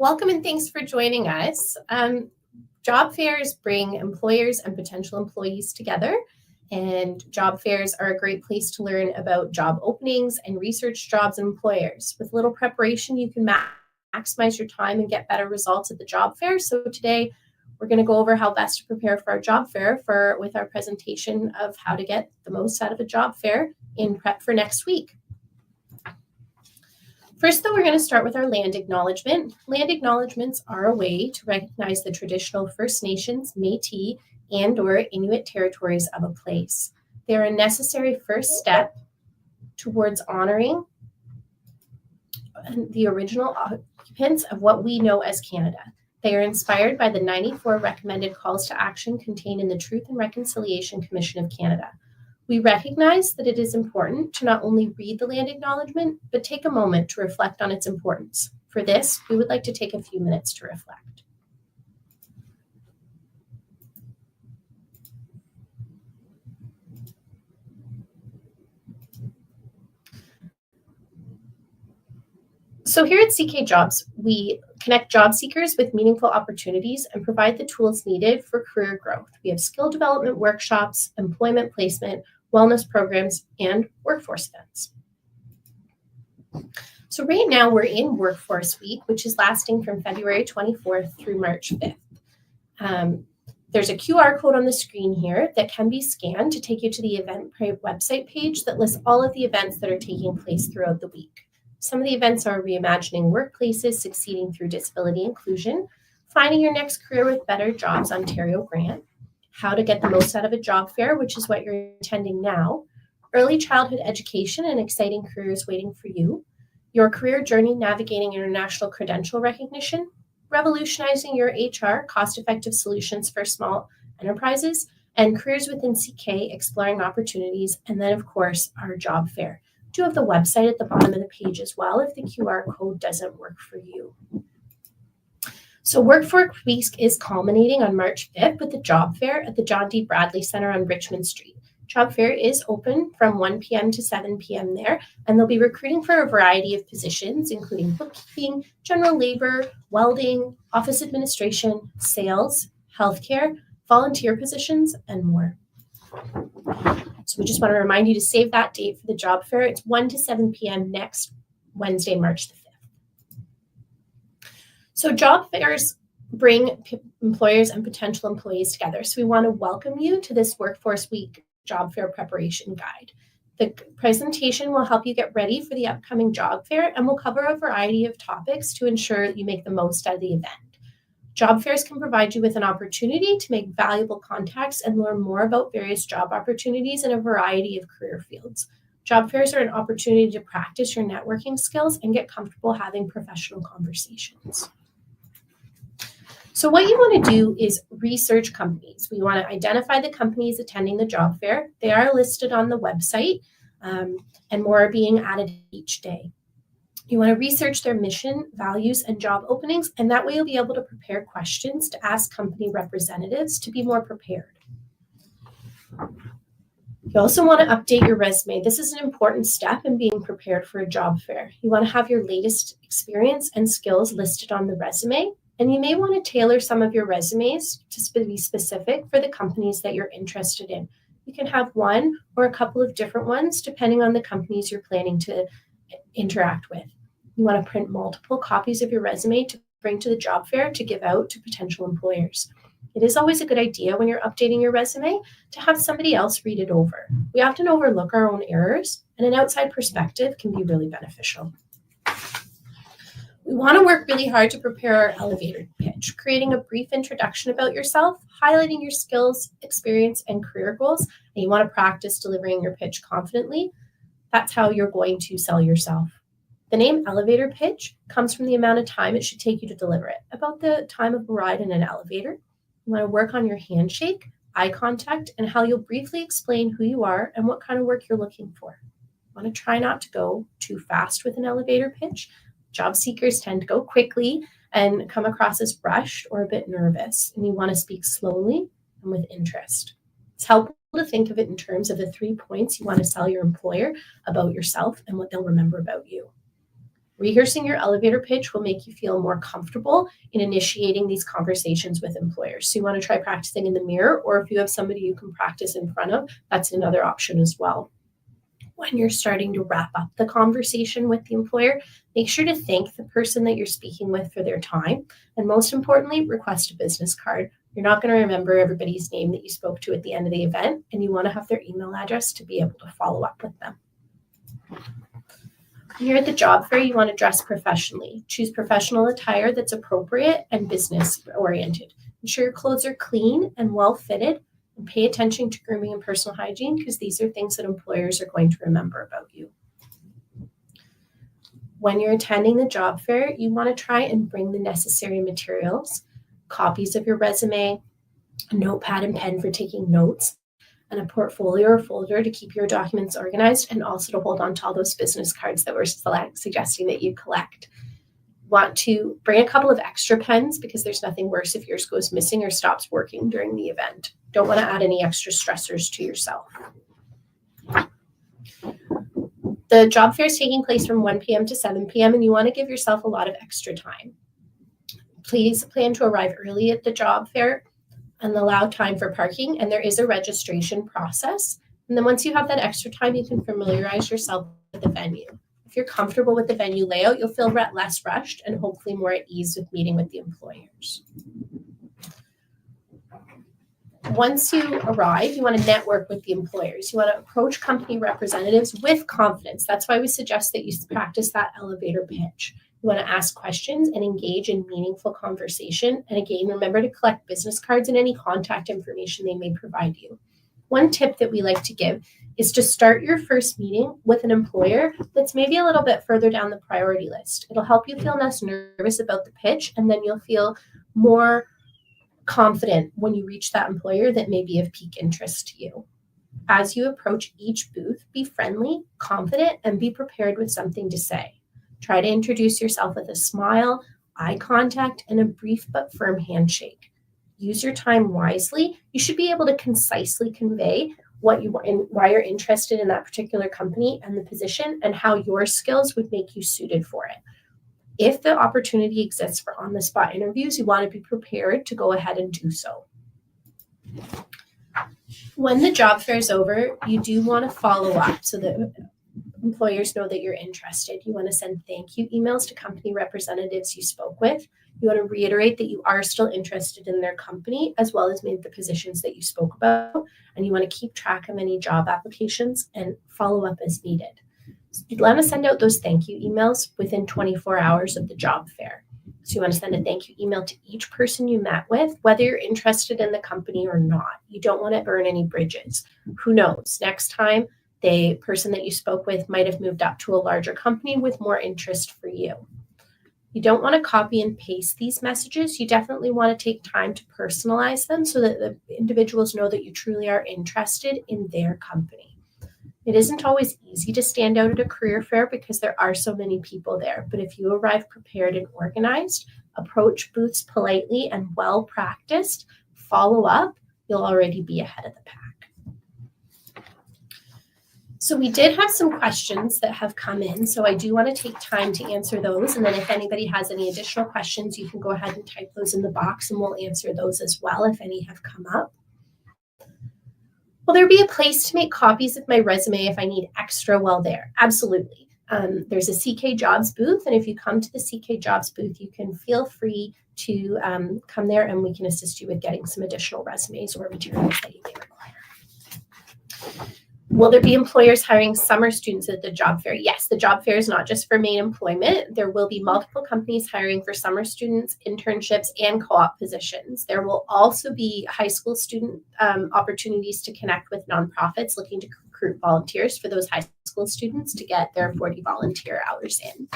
Welcome and thanks for joining us. Job fairs bring employers and potential employees together, and job fairs are a great place to learn about job openings and research jobs and employers. With little preparation, you can maximize your time and get better results at the job fair. So today, we're going to go over how best to prepare for our job fair with our presentation of how to get the most out of a job fair in prep for next week. First, though, we're going to start with our land acknowledgement. Land acknowledgements are a way to recognize the traditional First Nations, Métis, and/or Inuit territories of a place. They are a necessary first step towards honoring the original occupants of what we know as Canada. They are inspired by the 94 recommended calls to action contained in the Truth and Reconciliation Commission of Canada. We recognize that it is important to not only read the land acknowledgement, but take a moment to reflect on its importance. For this, we would like to take a few minutes to reflect. So here at CK Jobs, we connect job seekers with meaningful opportunities and provide the tools needed for career growth. We have skill development workshops, employment placement, wellness programs, and workforce events. So right now we're in Workforce Week, which is lasting from February 24th through March 5th. There's a QR code on the screen here that can be scanned to take you to the Eventbrite website page that lists all of the events that are taking place throughout the week. Some of the events are Reimagining Workplaces, Succeeding Through Disability Inclusion, Finding Your Next Career with Better Jobs Ontario Grant, How to Get the Most Out of a Job Fair, which is what you're attending now, Early Childhood Education and Exciting Careers Waiting for You, Your Career Journey Navigating International Credential Recognition, Revolutionizing Your HR, Cost-Effective Solutions for Small Enterprises, and Careers Within CK, Exploring Opportunities, and then, of course, our job fair. We do have the website at the bottom of the page as well if the QR code doesn't work for you. So Workforce Week is culminating on March 5th with the job fair at the John D. Bradley Center on Richmond Street. Job fair is open from 1 p.m. to 7 p.m. there, and they'll be recruiting for a variety of positions, including bookkeeping, general labor, welding, office administration, sales, healthcare, volunteer positions, and more. So we just want to remind you to save that date for the job fair. It's 1 to 7 p.m. next Wednesday, March the 5th. So job fairs bring employers and potential employees together. So we want to welcome you to this Workforce Week job fair preparation guide. The presentation will help you get ready for the upcoming job fair and will cover a variety of topics to ensure you make the most out of the event. Job fairs can provide you with an opportunity to make valuable contacts and learn more about various job opportunities in a variety of career fields. Job fairs are an opportunity to practice your networking skills and get comfortable having professional conversations. So what you want to do is research companies. We want to identify the companies attending the job fair. They are listed on the website, and more are being added each day. You want to research their mission, values, and job openings, and that way you'll be able to prepare questions to ask company representatives to be more prepared. You also want to update your resume. This is an important step in being prepared for a job fair. You want to have your latest experience and skills listed on the resume, and you may want to tailor some of your resumes to be specific for the companies that you're interested in. You can have one or a couple of different ones depending on the companies you're planning to interact with. You want to print multiple copies of your resume to bring to the job fair to give out to potential employers. It is always a good idea when you're updating your resume to have somebody else read it over. We often overlook our own errors, and an outside perspective can be really beneficial. We want to work really hard to prepare our elevator pitch, creating a brief introduction about yourself, highlighting your skills, experience, and career goals, and you want to practice delivering your pitch confidently. That's how you're going to sell yourself. The name elevator pitch comes from the amount of time it should take you to deliver it, about the time of a ride in an elevator. You want to work on your handshake, eye contact, and how you'll briefly explain who you are and what kind of work you're looking for. You want to try not to go too fast with an elevator pitch. Job seekers tend to go quickly and come across as rushed or a bit nervous, and you want to speak slowly and with interest. It's helpful to think of it in terms of the 3 points you want to sell your employer about yourself and what they'll remember about you. Rehearsing your elevator pitch will make you feel more comfortable in initiating these conversations with employers. So you want to try practicing in the mirror, or if you have somebody you can practice in front of, that's another option as well. When you're starting to wrap up the conversation with the employer, make sure to thank the person that you're speaking with for their time. And most importantly, request a business card. You're not going to remember everybody's name that you spoke to at the end of the event, and you want to have their email address to be able to follow up with them. When you're at the job fair, you want to dress professionally. Choose professional attire that's appropriate and business oriented. Ensure your clothes are clean and well fitted, and pay attention to grooming and personal hygiene, because these are things that employers are going to remember about you. When you're attending the job fair, you want to try and bring the necessary materials, copies of your resume, a notepad and pen for taking notes, and a portfolio or folder to keep your documents organized, and also to hold on to all those business cards that we're suggesting that you collect. Want to bring a couple of extra pens, because there's nothing worse if yours goes missing or stops working during the event. Don't want to add any extra stressors to yourself. The job fair is taking place from 1 p.m. to 7 p.m. and you want to give yourself a lot of extra time. Please plan to arrive early at the job fair and allow time for parking, and there is a registration process. And then once you have that extra time, you can familiarize yourself with the venue. If you're comfortable with the venue layout, you'll feel less rushed and hopefully more at ease with meeting with the employers. Once you arrive, you want to network with the employers. You want to approach company representatives with confidence. That's why we suggest that you practice that elevator pitch. You want to ask questions and engage in meaningful conversation. And again, remember to collect business cards and any contact information they may provide you. One tip that we like to give is to start your first meeting with an employer that's maybe a little bit further down the priority list. It'll help you feel less nervous about the pitch, and then you'll feel more confident when you reach that employer that may be of peak interest to you. As you approach each booth, be friendly, confident, and be prepared with something to say. Try to introduce yourself with a smile, eye contact, and a brief but firm handshake. Use your time wisely. You should be able to concisely convey what you want and why you're interested in that particular company and the position, and how your skills would make you suited for it. If the opportunity exists for on-the-spot interviews, you want to be prepared to go ahead and do so. When the job fair is over, you do want to follow up so that employers know that you're interested. You want to send thank you emails to company representatives you spoke with. You want to reiterate that you are still interested in their company, as well as maybe the positions that you spoke about. And you want to keep track of any job applications and follow up as needed. So you want to send out those thank you emails within 24 hours of the job fair. So you want to send a thank you email to each person you met with, whether you're interested in the company or not. You don't want to burn any bridges. Who knows? Next time, the person that you spoke with might have moved up to a larger company with more interest for you. You don't want to copy and paste these messages. You definitely want to take time to personalize them so that the individuals know that you truly are interested in their company. It isn't always easy to stand out at a career fair because there are so many people there, but if you arrive prepared and organized, approach booths politely and well practiced, follow up, you'll already be ahead of the pack. So we did have some questions that have come in, so I do want to take time to answer those, and then if anybody has any additional questions, you can go ahead and type those in the box and we'll answer those as well if any have come up. Will there be a place to make copies of my resume if I need extra while there? Absolutely. There's a CK Jobs booth, and if you come to the CK Jobs booth, you can feel free to come there and we can assist you with getting some additional resumes or materials that you may require. Will there be employers hiring summer students at the job fair? Yes, the job fair is not just for main employment. There will be multiple companies hiring for summer students, internships, and co-op positions. There will also be high school student opportunities to connect with nonprofits looking to recruit volunteers for those high school students to get their 40 volunteer hours in.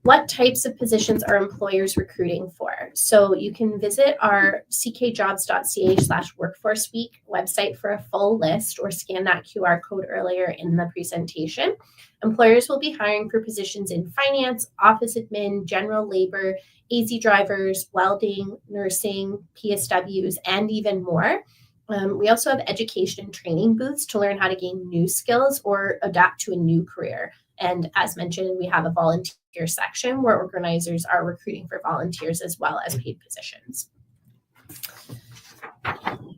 What types of positions are employers recruiting for? So you can visit our ckjobs.ca/workforce week website for a full list, or scan that QR code earlier in the presentation. Employers will be hiring for positions in finance, office admin, general labor, AZ drivers, welding, nursing, PSWs, and even more. We also have education and training booths to learn how to gain new skills or adapt to a new career. And as mentioned, we have a volunteer section where organizers are recruiting for volunteers as well as paid positions.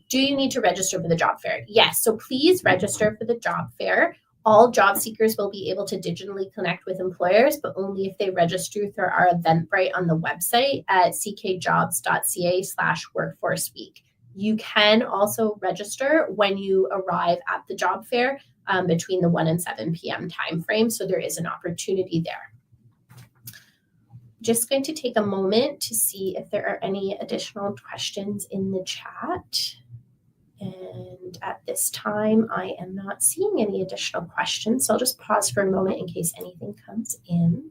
Do you need to register for the job fair? Yes, so please register for the job fair. All job seekers will be able to digitally connect with employers, but only if they register through our Eventbrite on the website at ckjobs.ca/workforceweek. You can also register when you arrive at the job fair between the 1 and 7 p.m. timeframe, so there is an opportunity there. Just going to take a moment to see if there are any additional questions in the chat. And at this time, I am not seeing any additional questions, so I'll just pause for a moment in case anything comes in.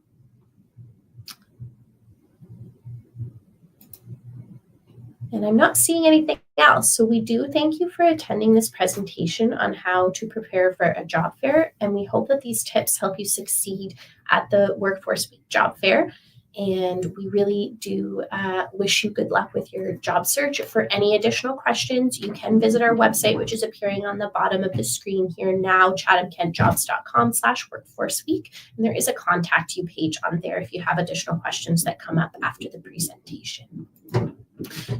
And I'm not seeing anything else. So we do thank you for attending this presentation on how to prepare for a job fair. And we hope that these tips help you succeed at the Workforce Week job fair. And we really do wish you good luck with your job search. For any additional questions, you can visit our website, which is appearing on the bottom of the screen here now, chathamkentjobs.com/workforceweek. And there is a contact you page on there if you have additional questions that come up after the presentation.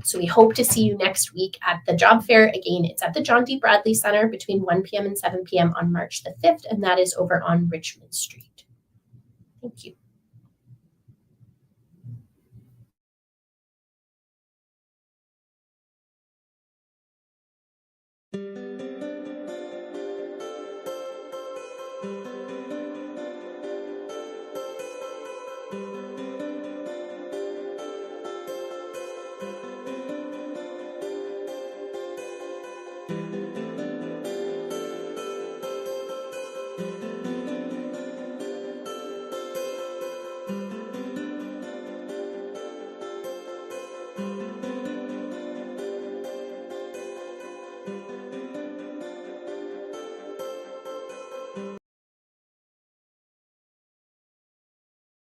So we hope to see you next week at the job fair. Again, it's at the John D. Bradley Center between 1 p.m. and 7 p.m. on March the 5th, and that is over on Richmond Street. Thank you.